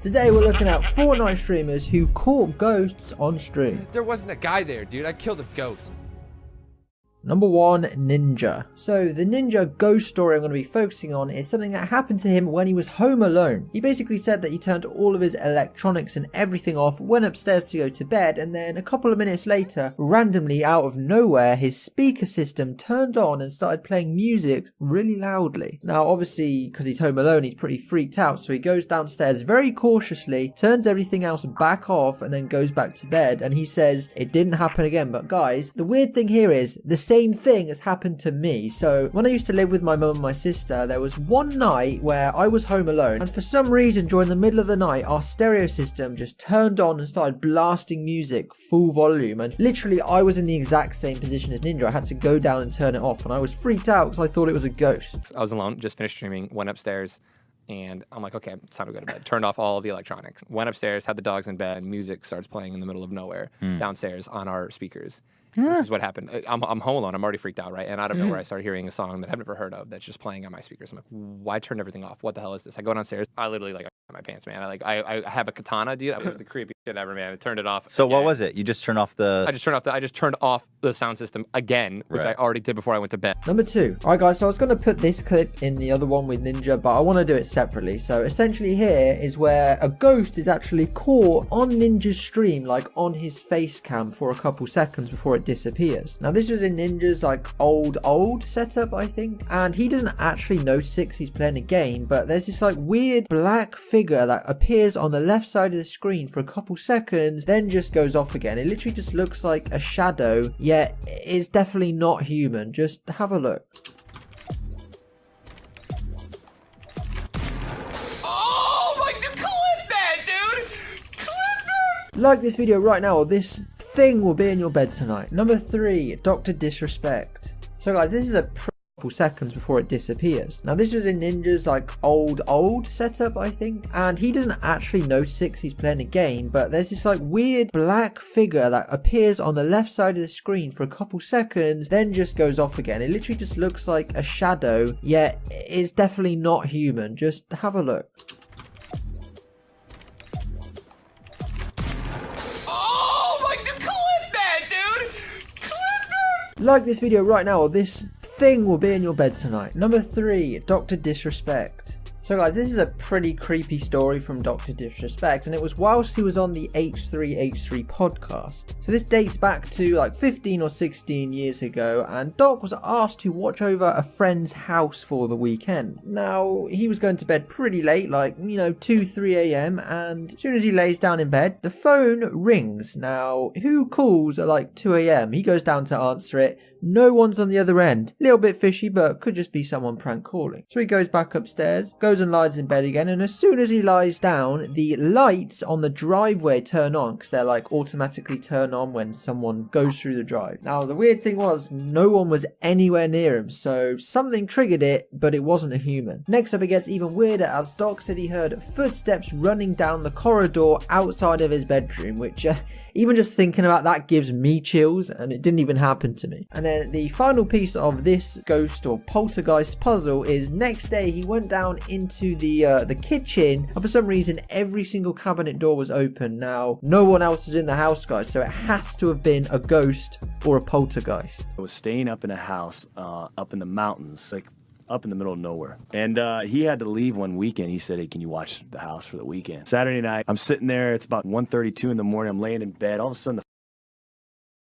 Today we're looking at Fortnite streamers who caught ghosts on stream. There wasn't a guy there, dude. I killed a ghost. Number 1, Ninja. So the Ninja ghost story I'm going to be focusing on is something that happened to him when he was home alone. He basically said that he turned all of his electronics and everything off, went upstairs to go to bed, and then a couple of minutes later, randomly out of nowhere, his speaker system turned on and started playing music really loudly. Now obviously, because he's home alone, he's pretty freaked out, so he goes downstairs very cautiously, turns everything else back off, and then goes back to bed, and he says it didn't happen again. But guys, the weird thing here is the same thing has happened to me. So when I used to live with my mum and my sister, there was one night where I was home alone, and for some reason during the middle of the night our stereo system just turned on and started blasting music full volume, and literally I was in the exact same position as Ninja. I had to go down and turn it off, and I was freaked out because I thought it was a ghost. I was alone, just finished streaming, went upstairs, and I'm like, okay, it's time to go to bed. Turned off all of the electronics. Went upstairs, had the dogs in bed, and music starts playing in the middle of nowhere downstairs on our speakers. Which is what happened. I'm home alone. I'm already freaked out, right? And out of nowhere, I start hearing a song that I've never heard of that's just playing on my speakers. I'm like, why turn everything off? What the hell is this? I go downstairs. I literally I my pants, man. I have a katana, dude. It was the creepiest shit ever, man. I turned it off. So what was it? You just turned off the... I just turned off the sound system again, which I already did before I went to bed. Number 2. Alright guys, so I was going to put this clip in the other one with Ninja, but I want to do it separately. So essentially here is where a ghost is actually caught on Ninja's stream, like on his face cam for a couple seconds before it disappears. Now this was in Ninja's old setup, I think, and he doesn't actually notice it because he's playing a game, but there's this weird black figure that appears on the left side of the screen for a couple seconds, then just goes off again. It literally just looks like a shadow, yet it's definitely not human. Just have a look. Oh my God, clip that, dude! Clip that! Like this video right now, or this thing will be in your bed tonight. Number 3, Dr. Disrespect. So guys, this is a couple seconds before it disappears. Now this was in Ninja's old setup, I think, and he doesn't actually notice it because he's playing a game, but there's this weird black figure that appears on the left side of the screen for a couple seconds, then just goes off again. It literally just looks like a shadow, yet it's definitely not human. Just have a look. Like this video right now, or this thing will be in your bed tonight. Number 3, Dr. Disrespect. So guys, this is a pretty creepy story from Dr. Disrespect, and it was whilst he was on the H3H3 podcast. So this dates back to 15 or 16 years ago, and Doc was asked to watch over a friend's house for the weekend. Now, he was going to bed pretty late, 2, 3 a.m, and as soon as he lays down in bed, the phone rings. Now, who calls at 2 a.m? He goes down to answer it. No one's on the other end. Little bit fishy, but could just be someone prank calling. So he goes back upstairs, goes and lies in bed again, and as soon as he lies down, the lights on the driveway turn on, because they're automatically turn on when someone goes through the drive. Now the weird thing was, no one was anywhere near him, so something triggered it, but it wasn't a human. Next up, it gets even weirder, as Doc said he heard footsteps running down the corridor outside of his bedroom, which even just thinking about that gives me chills, and it didn't even happen to me. And then the final piece of this ghost or poltergeist puzzle is next day he went down into the kitchen, and for some reason every single cabinet door was open. Now no one else was in the house, guys, so it has to have been a ghost or a poltergeist. I was staying up in a house up in the mountains, up in the middle of nowhere. And he had to leave one weekend. He said, hey, can you watch the house for the weekend? Saturday night, I'm sitting there. It's about 1:32 in the morning. I'm laying in bed. All of a sudden, the